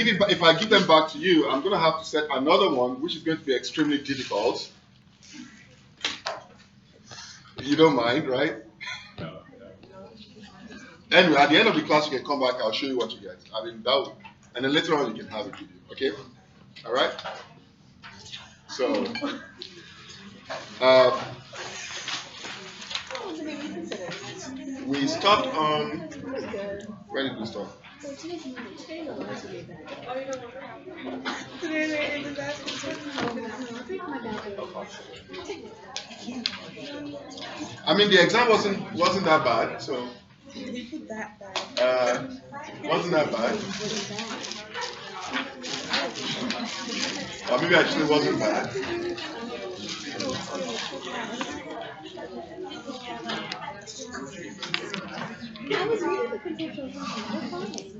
if I give them back to you, I'm gonna have to set another one, which is going to be extremely difficult. You don't mind, right? No. Anyway, at the end of the class, you can come back. I'll show you what you get. I mean, and then later on you can have it with you. Okay? All right. So, we stopped on. Where did we stop? I mean, the exam wasn't that bad, so. Wasn't that bad. Or maybe actually wasn't bad. I was reading the conceptual concept.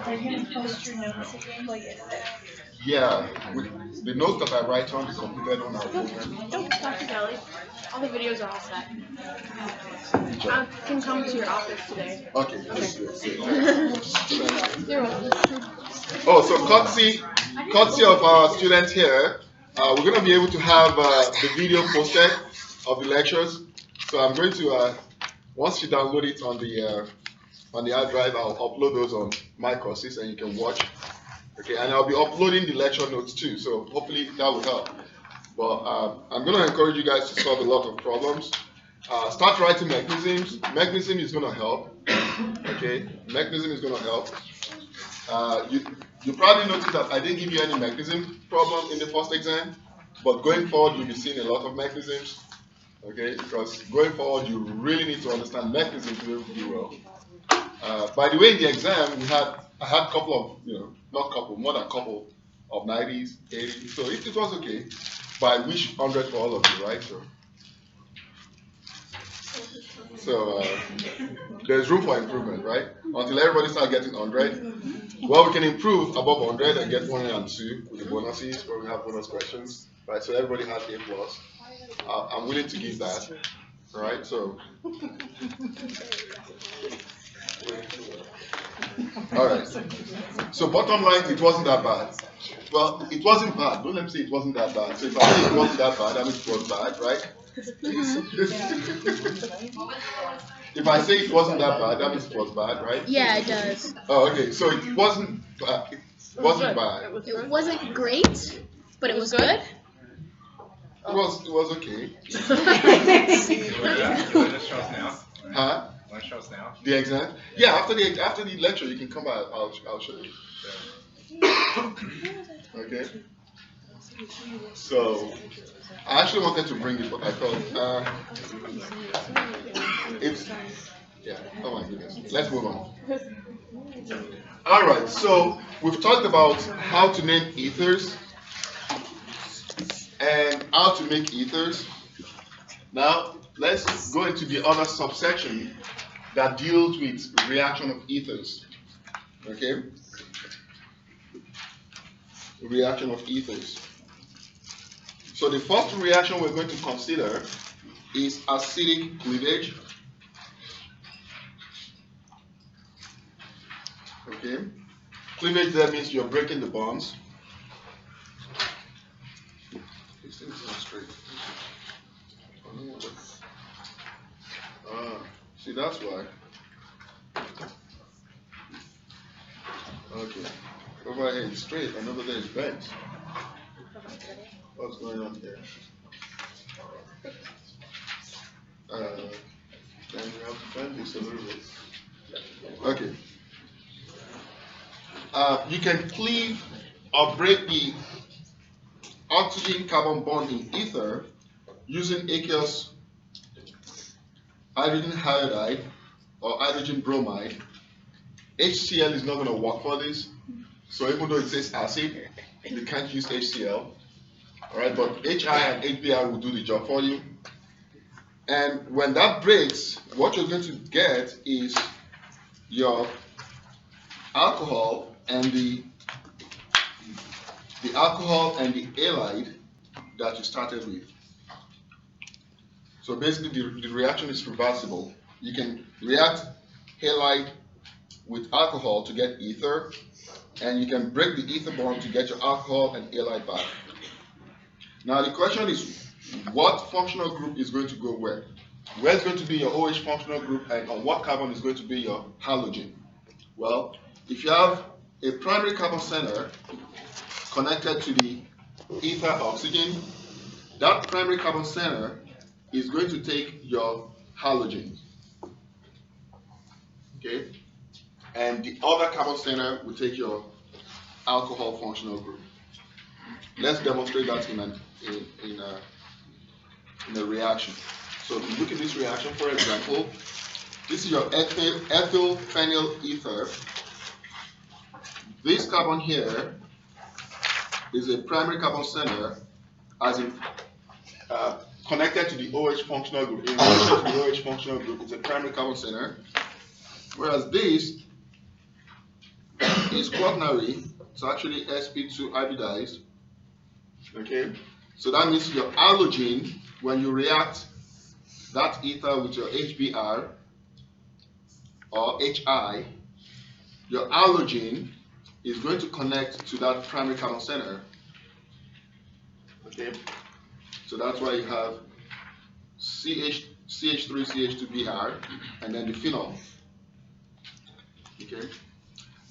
Are you going to post your notes again like yesterday? Yeah, the notes that I write on the completed on our program. Dr. Kelly, all the videos are all set. I can come to your office today. Okay. You're welcome. Oh, so courtesy of our students here, we're going to be able to have the video posted of the lectures. So I'm going to, once you download it on the hard drive, I'll upload those on my courses and you can watch. Okay, and I'll be uploading the lecture notes too. So hopefully that will help. But I'm going to encourage you guys to solve a lot of problems. Start writing mechanisms. Mechanism is going to help. Okay, mechanism is going to help. You probably noticed that I didn't give you any mechanism problem in the first exam, but going forward you'll be seeing a lot of mechanisms. Okay, because going forward you really need to understand mechanism to be able to do well. By the way, in the exam I had a couple of, more than a couple of 90s, 80s, so it was okay. But I wish 100 for all of you, right? So there's room for improvement, right? Until everybody starts getting 100. Well, we can improve above 100 and get 102 with the bonuses, where we have bonus questions, right? So everybody has A plus. I'm willing to give that, right? So, all right. So bottom line, it wasn't that bad. Well, it wasn't bad. Don't let me say it wasn't that bad. So if I say it wasn't that bad, that means it was bad, right? If I say it wasn't that bad, that means it was bad, right? Yeah, it does. Oh, okay. So it wasn't bad. It wasn't bad. It wasn't great, but it was good. It was okay. You want to show us now? Huh? Want to show us now? The exam? Yeah, after the lecture, you can come by. I'll show you. Okay. So I actually wanted to bring it, but I thought it's yeah. Oh my goodness. Let's move on. All right. So we've talked about how to name ethers and how to make ethers. Now let's go into the other subsection that deals with reaction of ethers. Okay? Reaction of ethers. So the first reaction we're going to consider is acidic cleavage. Okay? Cleavage there means you're breaking the bonds. This thing is not straight. See, that's why. Okay. Over here is straight, and over there is bent. What's going on here? Then we have to bend this a little bit. Okay. You can cleave or break the oxygen-carbon bond in ether using aqueous hydrogen iodide or hydrogen bromide. HCl is not going to work for this. So even though it says acid, you can't use HCl. Alright, but HI and HBr will do the job for you. And when that breaks, what you're going to get is your alcohol and the alcohol and the halide that you started with. So basically the reaction is reversible. You can react halide with alcohol to get ether, and you can break the ether bond to get your alcohol and halide back. Now the question is, what functional group is going to go where? Where is going to be your OH functional group, and on what carbon is going to be your halogen? Well, if you have a primary carbon center connected to the ether oxygen, that primary carbon center is going to take your halogen. Okay? And the other carbon center will take your alcohol functional group. Let's demonstrate that in a reaction. So if you look at this reaction, for example, this is your ethyl phenyl ether. This carbon here is a primary carbon center, as in connected to the OH functional group. In relation to the OH functional group, it's a primary carbon center. Whereas this is quaternary. It's actually sp2 hybridized. Okay, so that means your halogen, when you react that ether with your HBr or HI, your halogen is going to connect to that primary carbon center. Okay, so that's why you have CH3CH2Br and then the phenol. Okay,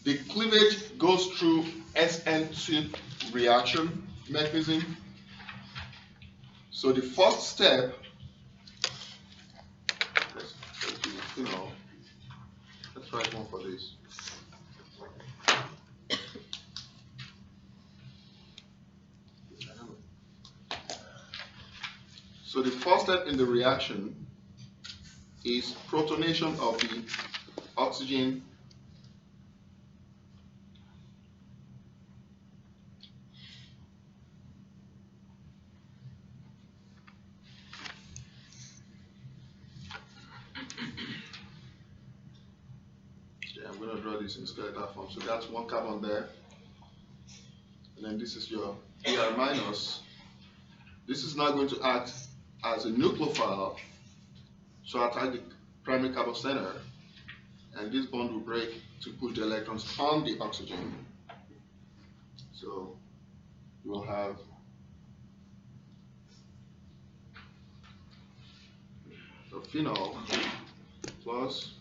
the cleavage goes through SN2 reaction mechanism. So the first step, let's write one for this. So the first step in the reaction is protonation of the oxygen I'm going to draw this in skeletal form. So that's one carbon there. And then this is your Br minus. This is now going to act as a nucleophile to attack the primary carbon center. And this bond will break to put the electrons on the oxygen. So we'll have the phenol plus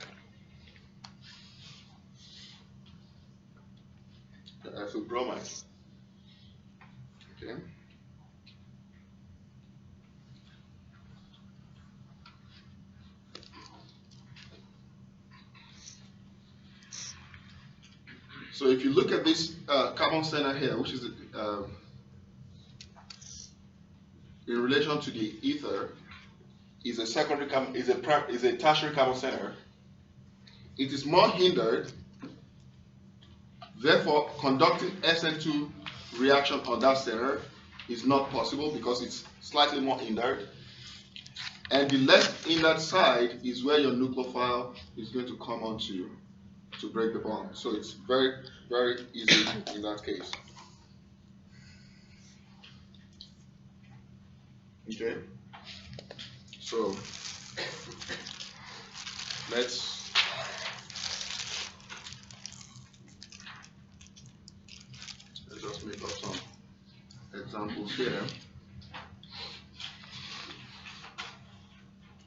the ethyl bromide. Okay. So if you look at this carbon center here, which is in relation to the ether, is a secondary carbon, is a tertiary carbon center. It is more hindered. Therefore, conducting SN2 reaction on that center is not possible because it's slightly more hindered. And the less hindered side is where your nucleophile is going to come on to break the bond. So it's very, very easy in that case. Okay. So let's just make up some examples here.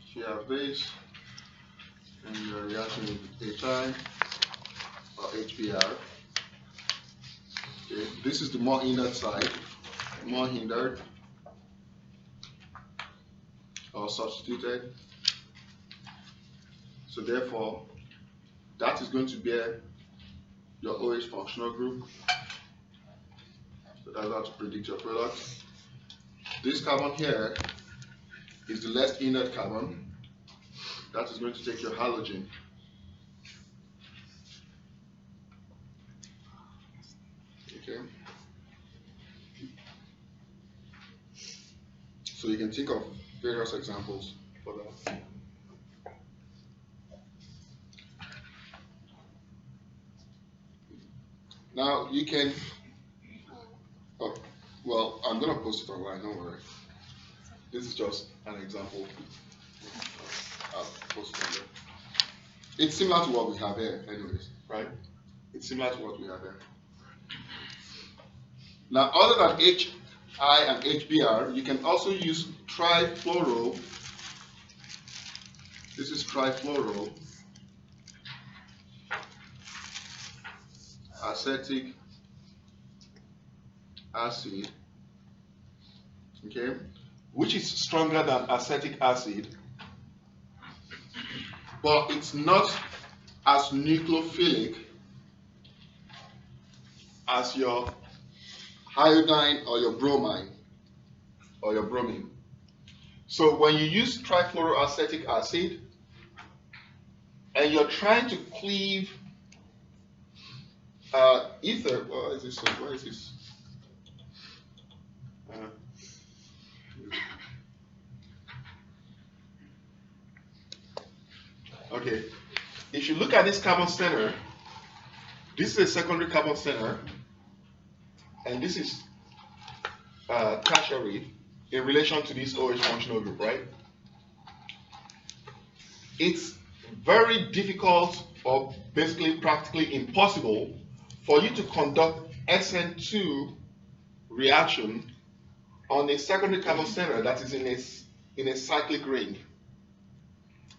If you have this and you're reacting with HI or HBr, okay, this is the more hindered side, more hindered or substituted. So therefore, that is going to bear your OH functional group. So that's how to predict your product. This carbon here is the less hindered carbon. That is going to take your halogen. Okay. So you can think of various examples for that. Now you can, oh, well, I'm going to post it online, don't worry. This is just an example. I'll post it on there. It's similar to what we have here anyways, right? It's similar to what we have here. Now, other than HI and HBr, you can also use trifluoro. This is trifluoro acetic acid, okay, which is stronger than acetic acid, but it's not as nucleophilic as your iodine or your bromine or your bromine. So when you use trifluoroacetic acid and you're trying to cleave ether, what is this? What is this? Okay, if you look at this carbon center, this is a secondary carbon center, and this is tertiary in relation to this OH functional group, right? It's very difficult, or basically practically impossible, for you to conduct SN2 reaction on a secondary carbon center that is in a cyclic ring.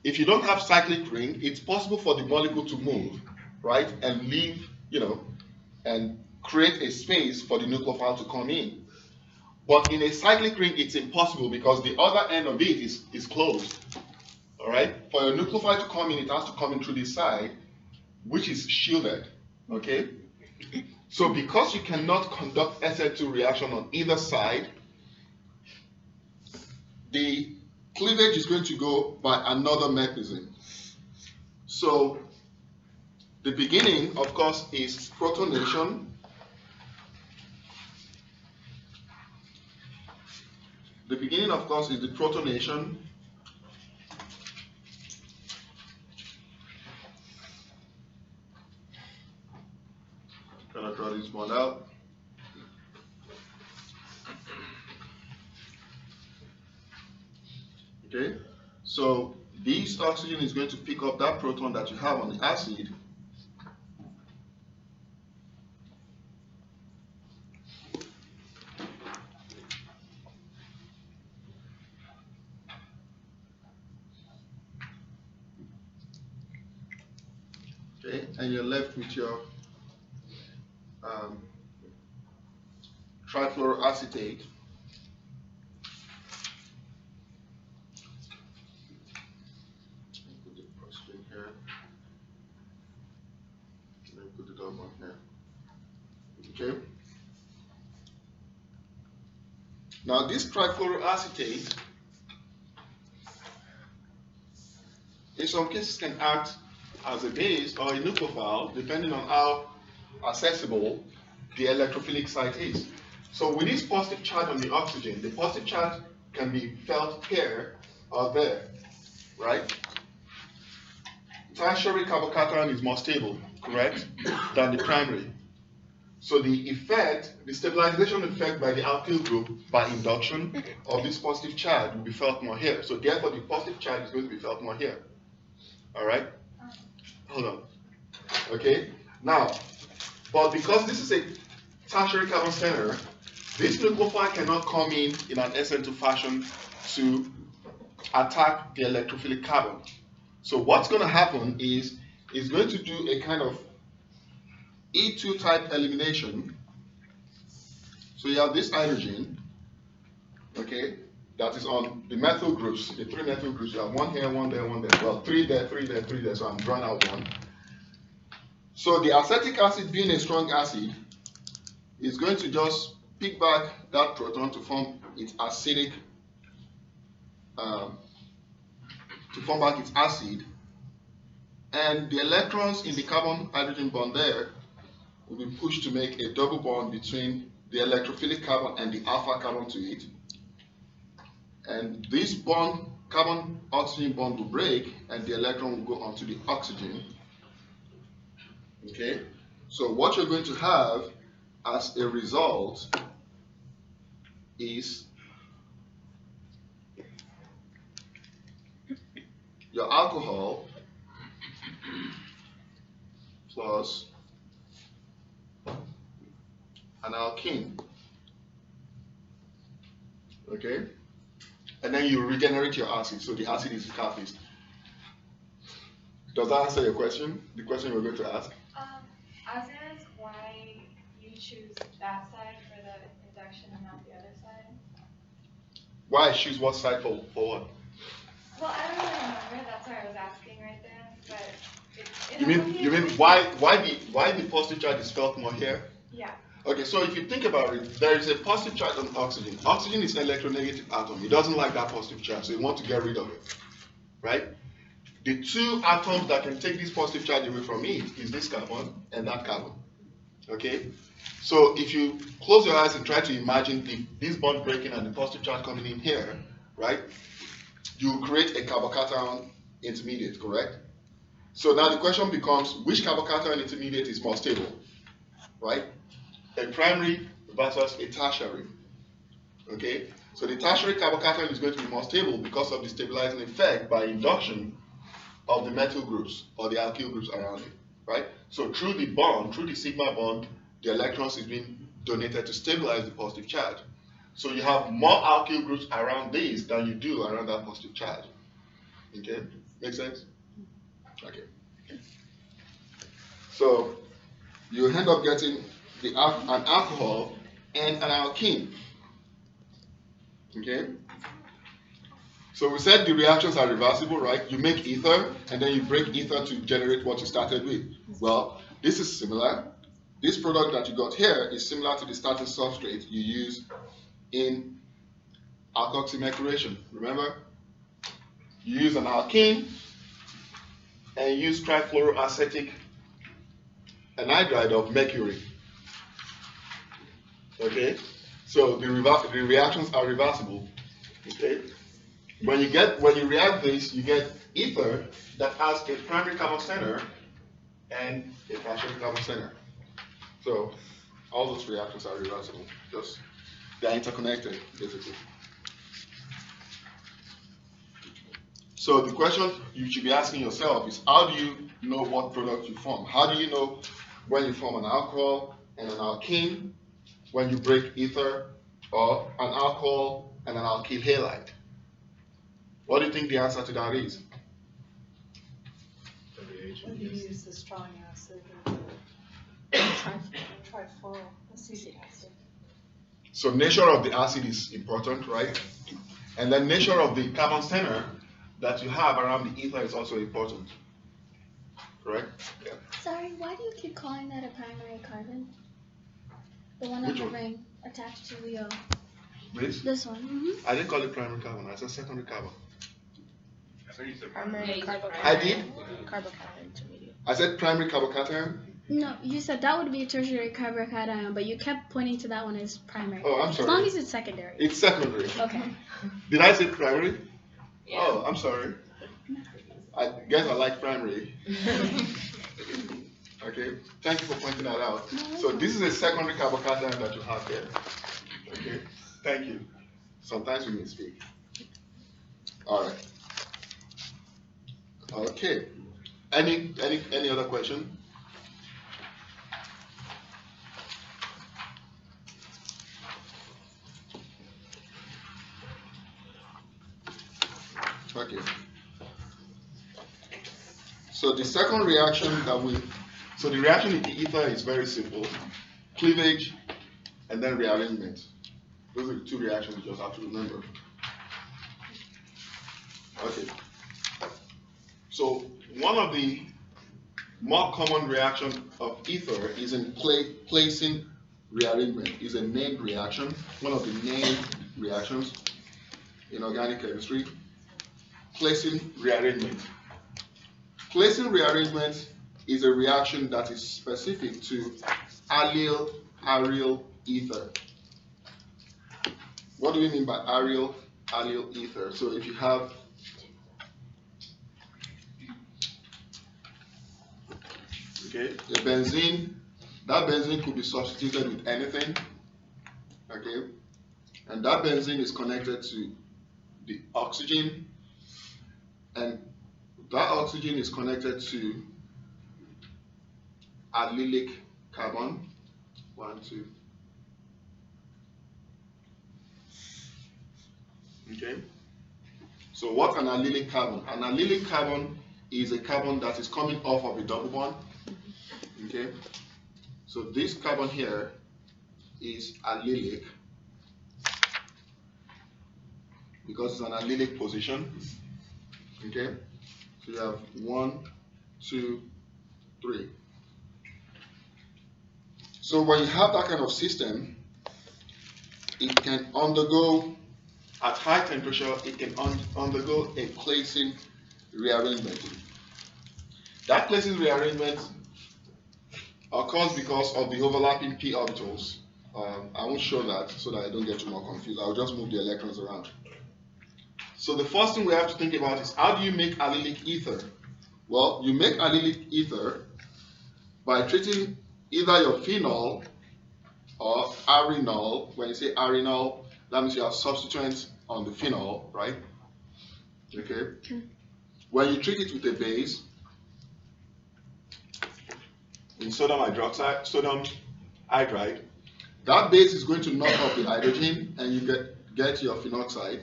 If you don't have cyclic ring, it's possible for the molecule to move, right, and leave, and create a space for the nucleophile to come in. But in a cyclic ring, it's impossible because the other end of it is closed. All right? For your nucleophile to come in, it has to come in through this side, which is shielded. Okay? So because you cannot conduct SN2 reaction on either side, the cleavage is going to go by another mechanism. So the beginning, of course, is protonation. The beginning, of course, is the protonation. Gonna draw this one out. Okay, so this oxygen is going to pick up that proton that you have on the acid. Okay, and you're left with your trifluoroacetate. Put the oxygen here. Let me put the double one here. Okay. Now this trifluoroacetate, in some cases, can act as a base or a nucleophile, depending on how accessible the electrophilic site is. So with this positive charge on the oxygen, the positive charge can be felt here or there, right? Tertiary carbocation is more stable, correct, than the primary. So the effect, the stabilization effect by the alkyl group by induction of this positive charge will be felt more here. So therefore the positive charge is going to be felt more here. All right? Hold on. Okay? Now, but because this is a tertiary carbon center, this nucleophile cannot come in an SN2 fashion to attack the electrophilic carbon. So what's going to happen is it's going to do a kind of E2 type elimination. So you have this hydrogen, okay, that is on the methyl groups, the three methyl groups. You have one here, one there, one there. Well, three there, three there, three there. So I'm drawing out one. So the acetic acid, being a strong acid, is going to just pick back that proton to form its acidic, to form back its acid, and the electrons in the carbon hydrogen bond there will be pushed to make a double bond between the electrophilic carbon and the alpha carbon to it. And this bond, carbon oxygen bond, will break and the electron will go onto the oxygen. Okay, so what you're going to have as a result is your alcohol plus an alkene. Okay? And then you regenerate your acid, so the acid is the catalyst. Does that answer your question? The question we're going to ask? I was gonna ask why you choose that side for the induction and not the other side. Why I choose what side for what? Well, I don't really remember. That's why I was asking right there. But You mean why the positive charge is felt more here? Yeah. Okay, so if you think about it, there is a positive charge on oxygen. Oxygen is an electronegative atom. It doesn't like that positive charge, so you want to get rid of it, right? The two atoms that can take this positive charge away from it is this carbon and that carbon, okay? So if you close your eyes and try to imagine this bond breaking and the positive charge coming in here, right? You create a carbocation intermediate, correct? So now the question becomes, which carbocation intermediate is more stable, right? A primary versus a tertiary, okay? So the tertiary carbocation is going to be more stable because of the stabilizing effect by induction of the methyl groups or the alkyl groups around it, right? So through the bond, through the sigma bond, the electrons is being donated to stabilize the positive charge. So you have more alkyl groups around this than you do around that positive charge. Okay, make sense? Okay. So you end up getting an alcohol and an alkene. Okay? So we said the reactions are reversible, right? You make ether and then you break ether to generate what you started with. Well, this is similar. This product that you got here is similar to the starting substrate you use in alkoxymethylation. Remember? You use an alkene and you use trifluoroacetic anhydride of mercury. Okay? So the reactions are reversible. Okay? When you react this, you get ether that has a primary carbon center and a tertiary carbon center. So all those reactions are reversible. Just they're interconnected, basically. So the question you should be asking yourself is, how do you know what product you form? How do you know when you form an alcohol and an alkene, when you break ether, or an alcohol and an alkyl halide? What do you think the answer to that is? When you use the strong acid and the trifluoroacetic acid. So nature of the acid is important, right? And then nature of the carbon center that you have around the ether is also important. Correct? Yeah. Sorry, why do you keep calling that a primary carbon? The one on Which the one? ring attached to the This one. I didn't call it primary carbon, I said secondary carbon. I thought you said Primary carbocation. I did? Carbocation intermediate. I said primary carbocation. No, you said that would be a tertiary carbocation, but you kept pointing to that one as primary. Oh, I'm As sorry. long as it's secondary. It's secondary. Okay. Did I say primary? Yeah. Oh, I'm sorry. I guess I like primary. Okay, thank you for pointing that out. So this is a secondary carbocation that you have here. Okay, thank you. Sometimes we misspeak. All right. Okay. Any other question? Okay. So the second reaction so the reaction in the ether is very simple. Cleavage and then rearrangement. Those are the two reactions you just have to remember. Okay. So one of the more common reactions of ether is in placing rearrangement. Is a named reaction. One of the named reactions in organic chemistry. Placing rearrangement. Placing rearrangement is a reaction that is specific to allyl ether. What do we mean by allyl ether? So if you have a benzene, that benzene could be substituted with anything. Okay, and that benzene is connected to the oxygen, and that oxygen is connected to allylic carbon. 1, 2. Okay. So what's an allylic carbon? An allylic carbon is a carbon that is coming off of a double bond. Okay. So this carbon here is allylic because it's an allylic position. Okay. So you have 1, 2, 3. So when you have that kind of system, it can undergo, at high temperature, it can undergo a Claisen rearrangement. That Claisen rearrangement occurs because of the overlapping p orbitals. I won't show that so that I don't get you more confused. I'll just move the electrons around. So the first thing we have to think about is, how do you make allylic ether? Well, you make allylic ether by treating either your phenol or arenol. When you say arenol, that means you have substituents on the phenol, right? Okay. When you treat it with a base, in sodium hydride, that base is going to knock off the hydrogen and you get your phenoxide.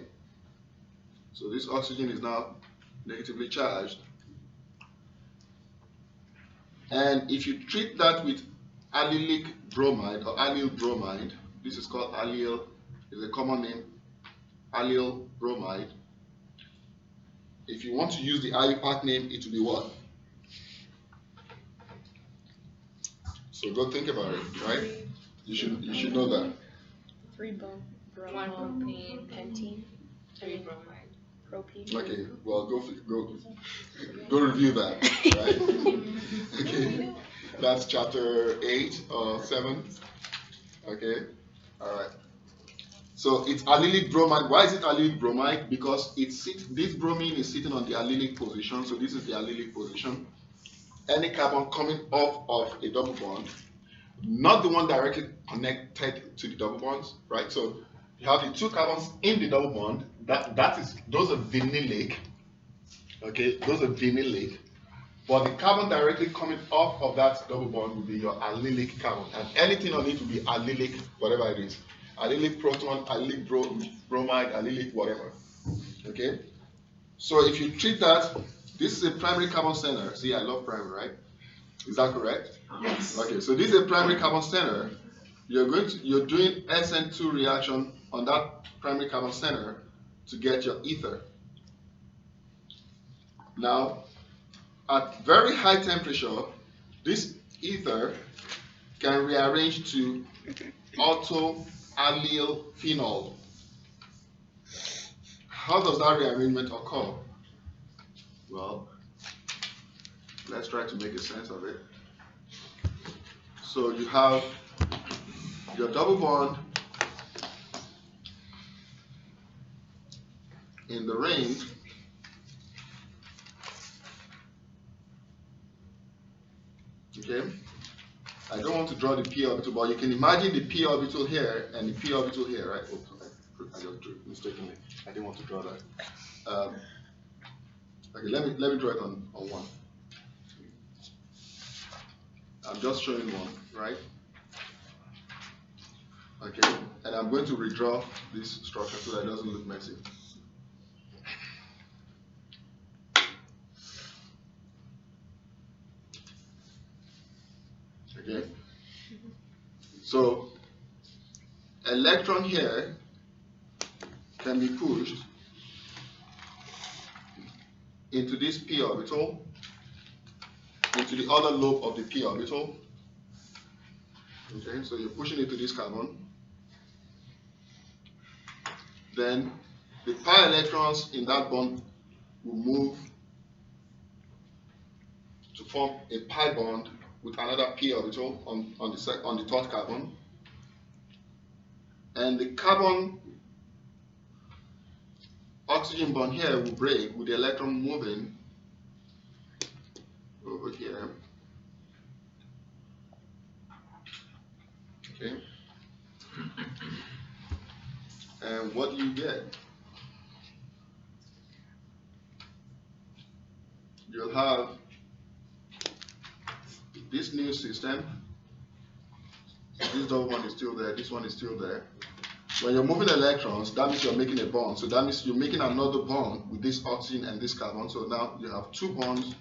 So this oxygen is now negatively charged. And if you treat that with allylic bromide or allyl bromide, this is called allyl, is a common name, allyl bromide. If you want to use the IUPAC name, it will be what? So go think about it, right? You should know that. 3 propane, pentene, 3 bromide, propene. Okay, well go review that, right? Okay, that's chapter 8 or 7. Okay, all right. So it's allylic bromide. Why is it allylic bromide? Because this bromine is sitting on the allylic position. So this is the allylic position. Any carbon coming off of a double bond, not the one directly connected to the double bonds, right? So you have the 2 carbons in the double bond. Those are vinylic. Okay, those are vinylic. But the carbon directly coming off of that double bond will be your allylic carbon, and anything on it will be allylic, whatever it is. Allylic proton, allylic bromide, allylic whatever. Okay? So if you treat that, this is a primary carbon center. See, I love primary, right? Is that correct? Yes. Okay, so this is a primary carbon center. You're doing SN2 reaction on that primary carbon center to get your ether. Now, at very high temperature, this ether can rearrange to allyl phenol. How does that rearrangement occur? Well, let's try to make a sense of it. So you have your double bond in the ring. Okay, I don't want to draw the p orbital, but you can imagine the p orbital here and the p orbital here, right? Oops, I just drew it mistakenly. I didn't want to draw that. Okay, let me draw it on 1. I'm just showing 1, right? Okay, and I'm going to redraw this structure so that it doesn't look messy. Okay, so electron here can be pushed into this p orbital, into the other lobe of the p orbital. Okay, so you're pushing it to this carbon. Then the pi electrons in that bond will move to form a pi bond with another p orbital on the 3rd carbon, and the carbon oxygen bond here will break with the electron moving over here. Okay, and what do you get? You'll have this new system. This double bond is still there, this one is still there. When you're moving electrons, that means you're making a bond. So that means you're making another bond with this oxygen and this carbon. So now you have two bonds.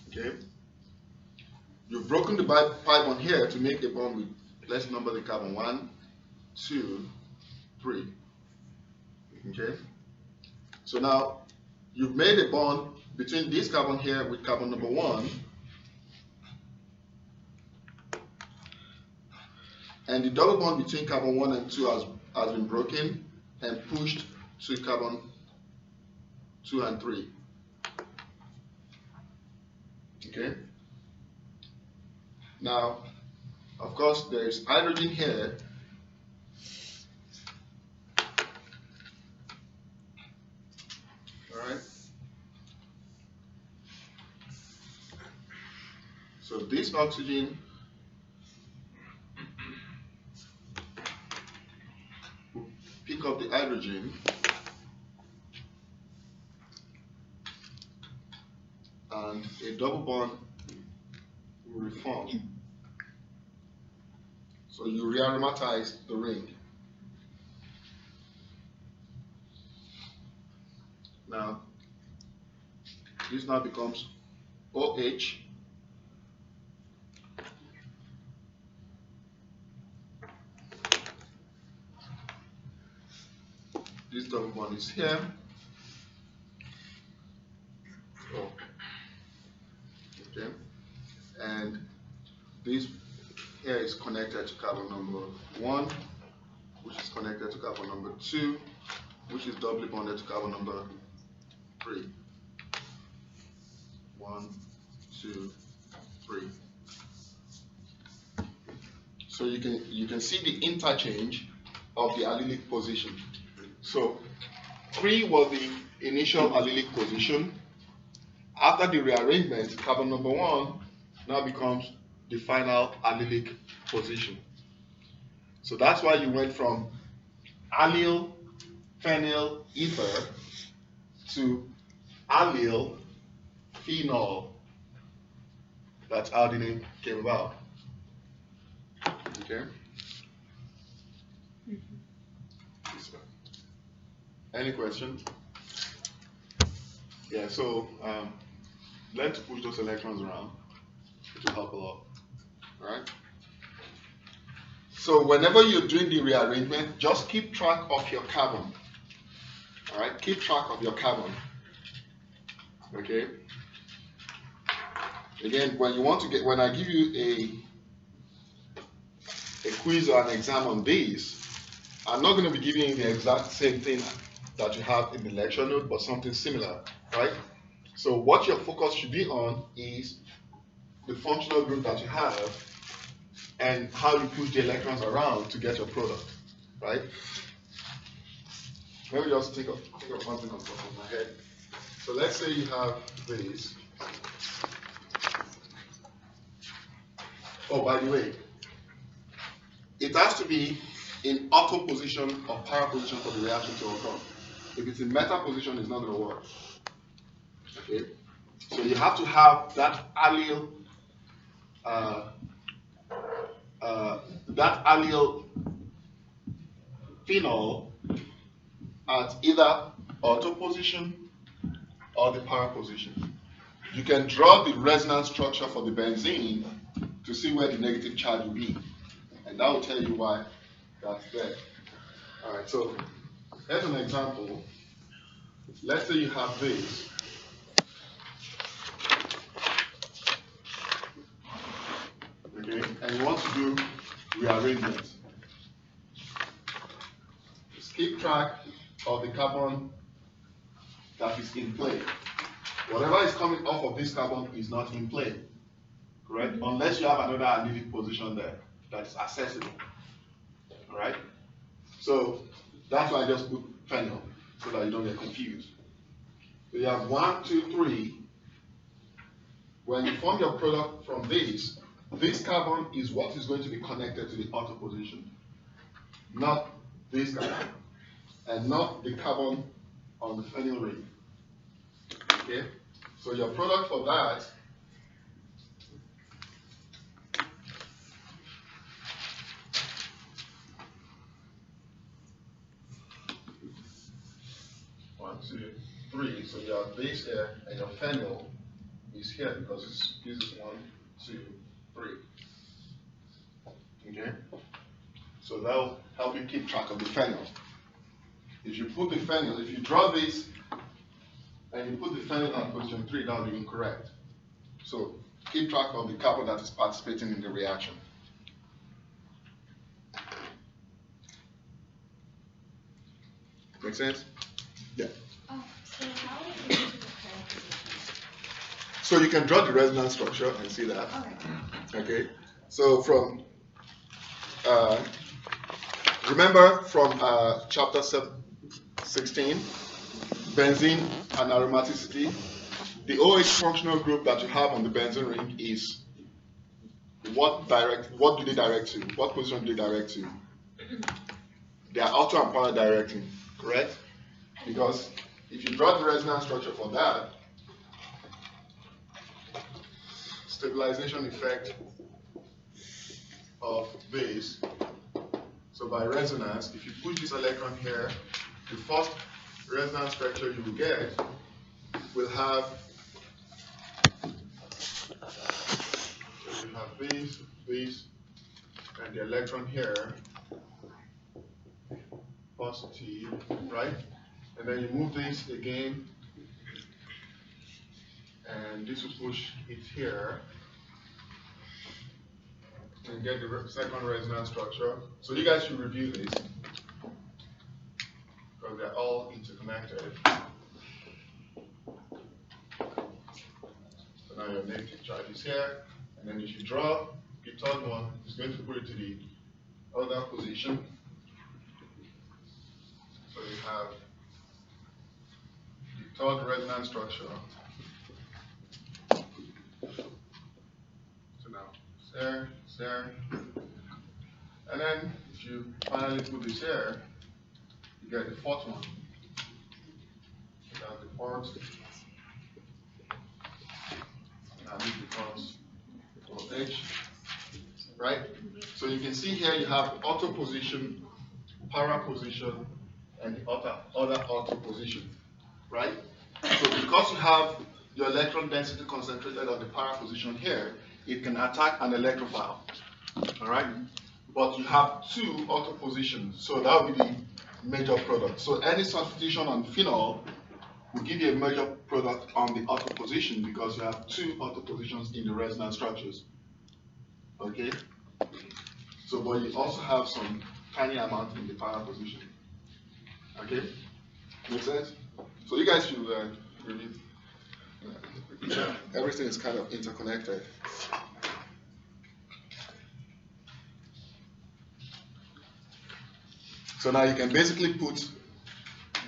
Okay. You've broken the pi bond here to make a bond with, let's number the carbon, 1, 2, 3. Okay. So now you've made a bond between this carbon here with carbon number 1. And the double bond between carbon 1 and 2 has been broken and pushed to carbon 2 and 3. Okay? Now, of course, there is hydrogen here. Alright? So this oxygen will pick up the hydrogen and a double bond will reform. So you rearomatize the ring. Now, this now becomes OH. This double bond is here. Oh. Okay. And this here is connected to carbon number 1, which is connected to carbon number 2, which is doubly bonded to carbon number 3. 1, 2, 3. So you can see the interchange of the allylic position. So 3 was the initial allylic position. After the rearrangement, carbon number 1 now becomes the final allylic position. So that's why you went from allyl, phenyl, ether to allyl, phenol. That's how the name came about. Okay? Any questions? Yeah, so learn to push those electrons around. It will help a lot. Alright? So whenever you're doing the rearrangement, just keep track of your carbon. Alright? Keep track of your carbon. Okay? Again, when I give you a quiz or an exam on these, I'm not going to be giving you the exact same thing that you have in the lecture note, but something similar, right? So what your focus should be on is the functional group that you have and how you push the electrons around to get your product, right? Let me just think of something on top of my head. So let's say you have this. Oh, by the way, it has to be in auto position or para position for the reaction to occur. If it's in meta position, it's not going to work. Okay? So you have to have that allyl phenol at either auto position or the para position. You can draw the resonance structure for the benzene to see where the negative charge will be. And that will tell you why that's there. Alright, so here's an example. Let's say you have this. Okay, and you want to do rearrangement. Just keep track of the carbon that is in play. Whatever is coming off of this carbon is not in play. Correct? Unless you have another allylic position there that is accessible. Alright? So that's why I just put phenyl so that you don't get confused. So you have 1, 2, 3. When you form your product from this carbon is what is going to be connected to the auto position, not this carbon, and not the carbon on the phenyl ring. Okay? So your product for that 2, 3. So you have base here, and your phenyl is here because this is 1, 2, 3. Okay? So that will help you keep track of the phenyl. If you put the phenyl, if you draw this and you put the phenyl on position 3, that will be incorrect. So keep track of the carbon that is participating in the reaction. Make sense? Yeah. So how would you do the current position? So you can draw the resonance structure and see that. Okay. So from remember from chapter 16, benzene and aromaticity. The OH functional group that you have on the benzene ring is what do they direct to? What position do they direct to? They are auto and para directing, correct? Because if you draw the resonance structure for that, stabilization effect of base. So by resonance, if you put this electron here, the first resonance structure you will get will have, base, and the electron here, positive, right? And then you move this again, and this will push it here, and get the second resonance structure. So you guys should review this, because they're all interconnected. So now your negative charge is here, and then if you draw the third one, it's going to put it to the other position. So you have the third resonance structure. So now it's there, and then if you finally put this here, you get the fourth one. So that's the fourth. Now this becomes H, right? So you can see here you have auto position, para position, and the other auto position, right? So because you have your electron density concentrated on the para position here, it can attack an electrophile, all right? But you have two auto positions, so that will be the major product. So any substitution on phenol will give you a major product on the auto position because you have two auto positions in the resonance structures. Okay? So, but you also have some tiny amount in the para position. Okay? Make sense? So you guys should review. Everything is kind of interconnected. So now you can basically put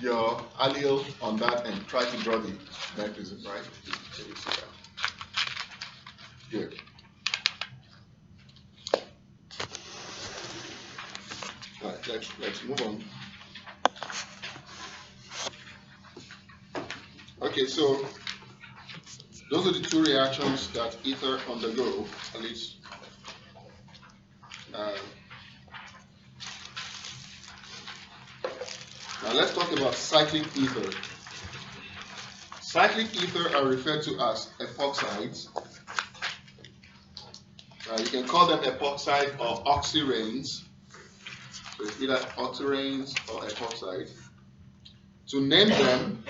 your allele on that and try to draw the mechanism, right? So you see that. Good. All right, let's move on. Okay, so those are the two reactions that ether undergo, at least. Now let's talk about cyclic ether. Cyclic ether are referred to as epoxides. You can call them epoxide or oxiranes. So it's either oxiranes or epoxide. To name them,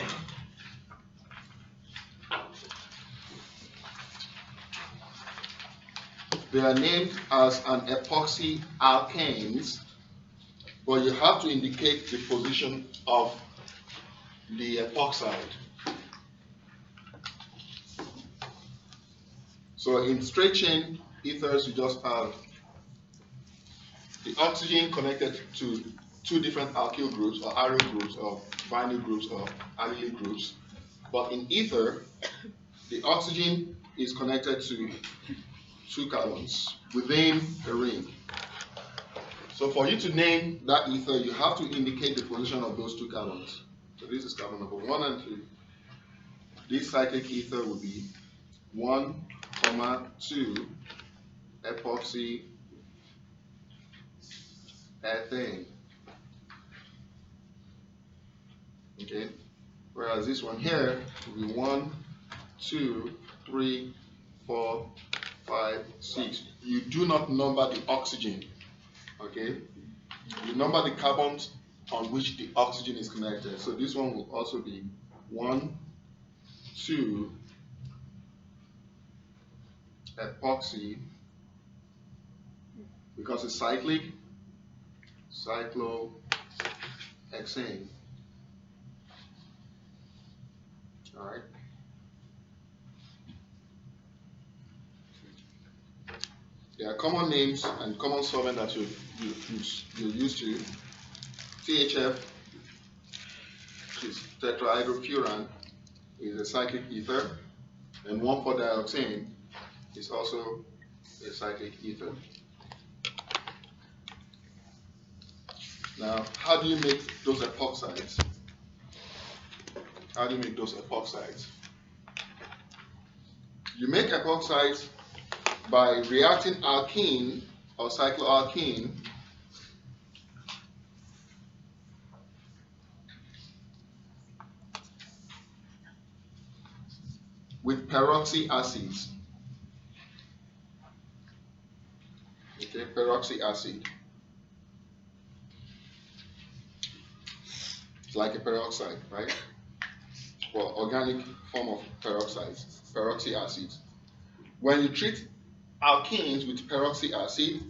they are named as an epoxy alkanes, but you have to indicate the position of the epoxide. So in straight chain ethers, you just have the oxygen connected to two different alkyl groups or aryl groups or vinyl groups or allylic groups. But in ether, the oxygen is connected to two carbons within a ring. So for you to name that ether, you have to indicate the position of those two carbons. So this is carbon number 1 and 2. This cyclic ether will be 1, 2 epoxy ethane. Okay? Whereas whereas this one here will be 1, 2, 3, 4, 5, 6. You do not number the oxygen, okay? You number the carbons on which the oxygen is connected. So this one will also be 1, 2, epoxy, because it's cyclic, cyclohexane. All right. There are common names and common solvent that you're used to. THF, which is tetrahydrofuran, is a cyclic ether, and 1,4-dioxane is also a cyclic ether. Now, how do you make those epoxides? How do you make those epoxides? You make epoxides by reacting alkene or cycloalkene with peroxy acids. Okay, peroxy acid. It's like a peroxide, right? Well, organic form of peroxides, peroxy acids. When you treat alkenes with peroxy acid,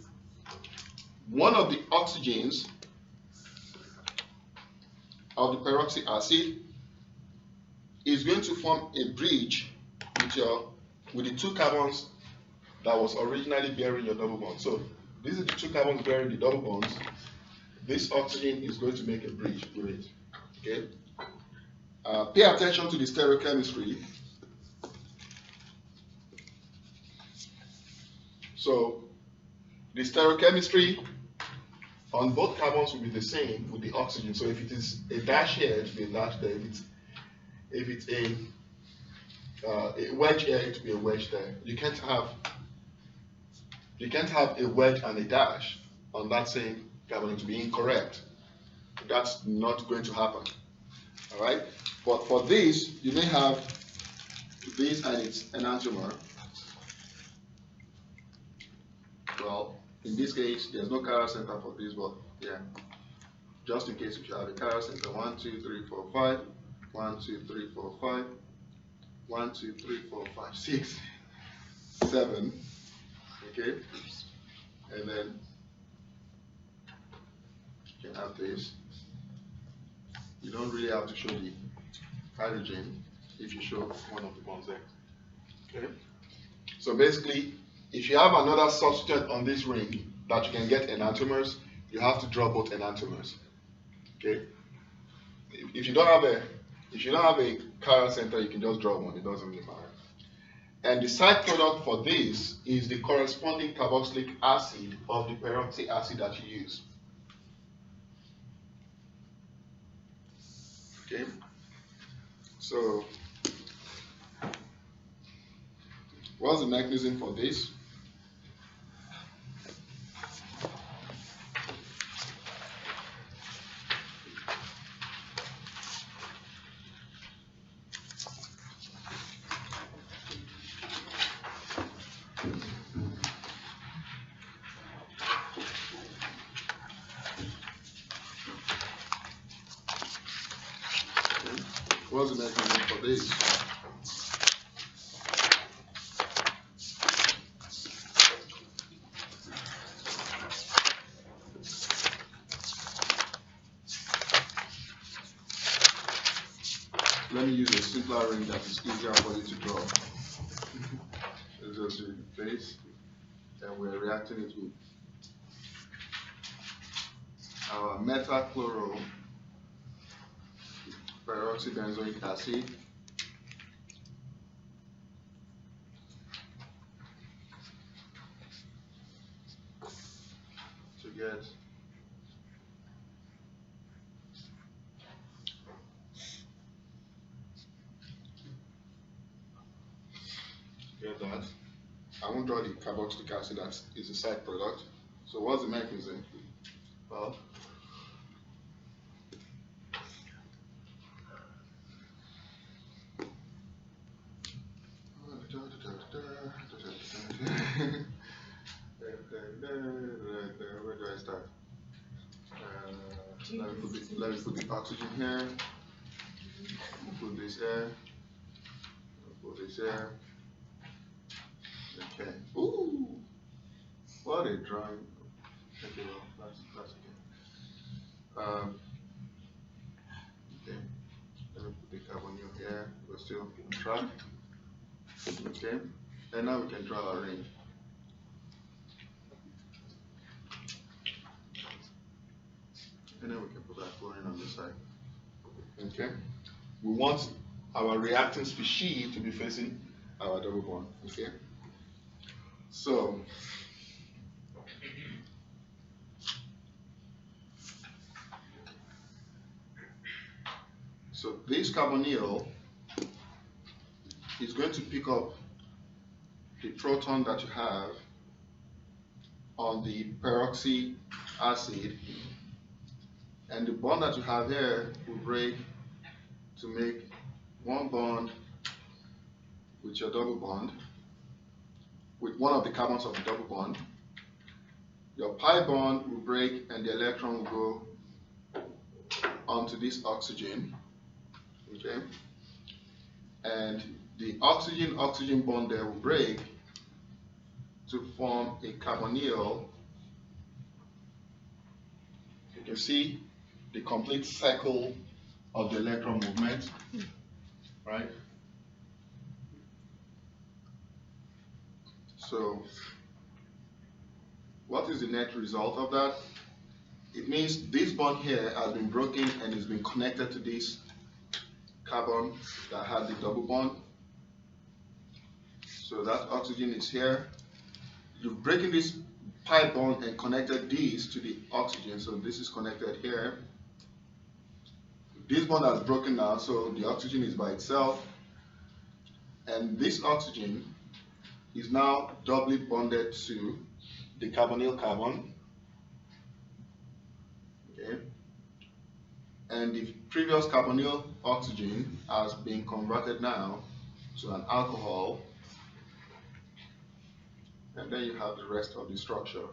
one of the oxygens of the peroxy acid is going to form a bridge with the two carbons that was originally bearing your double bond. So these are the two carbons bearing the double bonds. This oxygen is going to make a bridge with it. Okay. Pay attention to the stereochemistry. So the stereochemistry on both carbons will be the same with the oxygen. So if it is a dash here, it will be a dash there. If it's a wedge here, it will be a wedge there. You can't have a wedge and a dash on that same carbon. It will be incorrect. That's not going to happen. All right. But for this, you may have this and its enantiomer. Well, in this case, there's no chiral center for this, but yeah, just in case if you have a chiral center, 1, 2, 3, 4, 5, 1, 2, 3, 4, 5, 1, 2, 3, 4, 5, 6, 7, okay, and then you can have this. You don't really have to show the hydrogen if you show one of the bonds there. Okay. So basically, if you have another substituent on this ring that you can get enantiomers, you have to draw both enantiomers. Okay. If you don't have a chiral center, you can just draw one. It doesn't really matter. And the side product for this is the corresponding carboxylic acid of the peroxy acid that you use. Okay. So, what's the mechanism for this? What's the mechanism for this? Let me use a simpler ring that is easier for you to draw. Let's just do the base, and we're reacting it with our metachloro peroxybenzoic acid to get that. I won't draw the carboxylic acid that is a side product. So what's the mechanism? Well, Let me put the oxygen here. Put this here. Put this here. Okay. Ooh. What a drawing. Okay, well, that's okay. Okay. Let me put the carbonyl here. We're still on track. Okay. And now we can draw our ring. And then we can put our chlorine on this side. Okay. We want our reacting species to be facing our double bond. Okay. So this carbonyl is going to pick up the proton that you have on the peroxy acid, and the bond that you have here will break to make one bond with your double bond, with one of the carbons of the double bond. Your pi bond will break and the electron will go onto this oxygen, okay? And the oxygen-oxygen bond there will break to form a carbonyl. You can see the complete cycle of the electron movement, right? So what is the net result of that? It means this bond here has been broken and it's been connected to this carbon that had the double bond. So that oxygen is here. You've broken this pi bond and connected these to the oxygen. So this is connected here. This bond has broken now, so the oxygen is by itself. And this oxygen is now doubly bonded to the carbonyl carbon. Okay. And the previous carbonyl oxygen has been converted now to an alcohol. And then you have the rest of the structure.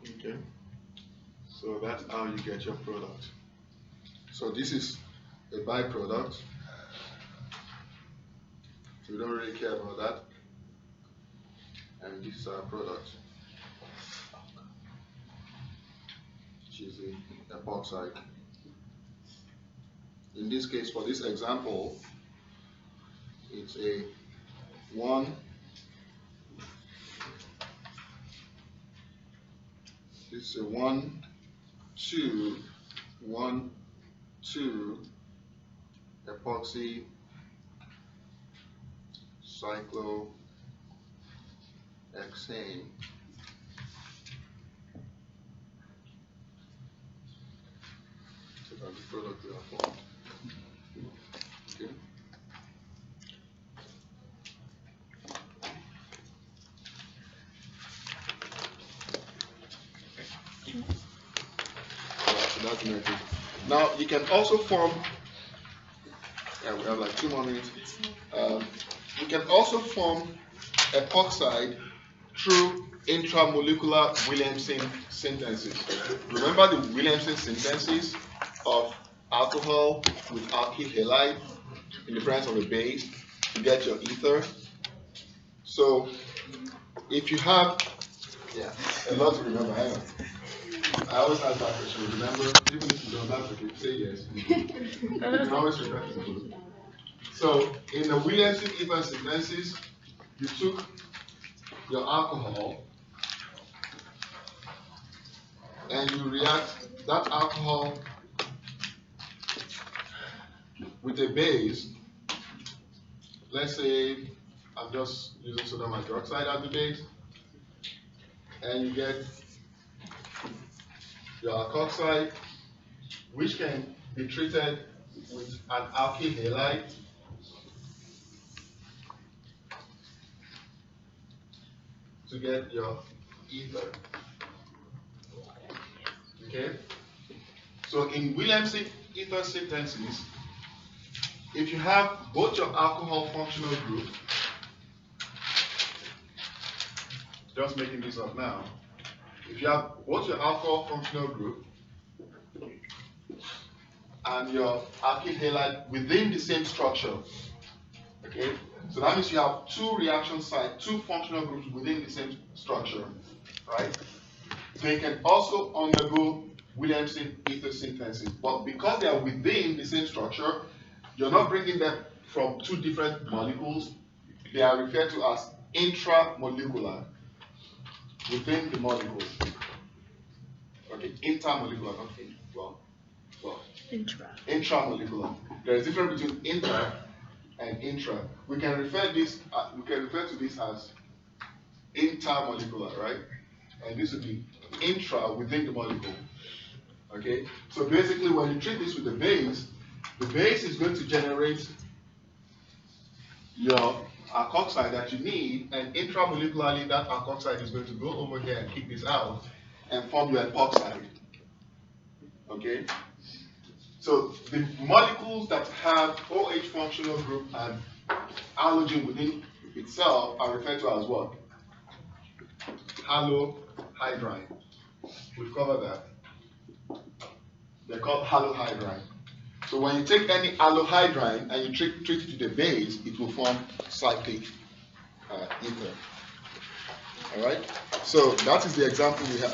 Okay. So that's how you get your product. So this is a byproduct. So we don't really care about that. And this is our product, which is the epoxide. In this case, for this example, it's a 1, it's a 1, 2, 1, 2 epoxy cyclohexane. So that's the product we are formed. Okay. So that's the method. Now you can also form. We have like 2 more minutes. We can also form epoxide through intramolecular Williamson synthesis. Remember the Williamson synthesis of alcohol with alkyl halide in the presence of a base to get your ether. So if you have, a lot to remember. Hang on. I always ask that question. Remember, even if you don't, that's okay. Say yes. You can always repeat it. So in the Williamson ether synthesis, you took your alcohol and you react that alcohol with a base. Let's say I'm just using sodium hydroxide as the base, and you get your alkoxide, which can be treated with an alkyl halide. To get your ether. Okay? So in Williamson ether synthesis, if you have both your alcohol functional group just making this up now. If you have both your alcohol functional group and your alkyl halide within the same structure, okay? So that means you have two reaction sites, two functional groups within the same structure, right? They can also undergo Williamson ether synthesis, but because they are within the same structure, you're not bringing them from two different molecules. They are referred to as intramolecular, within the molecule. Okay, intermolecular, not in, well, intramolecular. There is a difference between inter and intra. We can refer to this as intermolecular, right? And this would be intra within the molecule. Okay, so basically when you treat this with the base is going to generate your alkoxide that you need, and intramolecularly that alkoxide is going to go over here and kick this out and form your epoxide. Okay, so the molecules that have OH functional group and halogen within itself are referred to as what? Halohydride. We've covered that. They're called halohydride. So when you take any halohydride and you treat it to the base, it will form cyclic ether. Alright? So that is the example we have.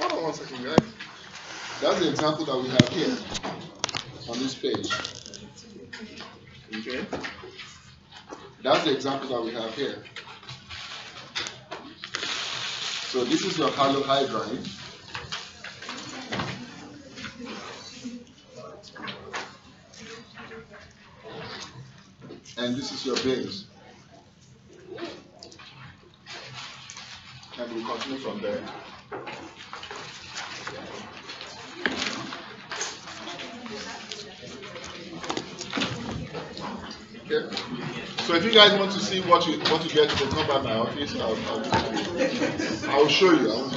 Hold on one second, guys. That's the example that we have here on this page. Okay? That's the example that we have here. So this is your halohydride. And this is your base. And we'll continue from there. Okay. So if you guys want to see what you get to come by my office, I'll show you.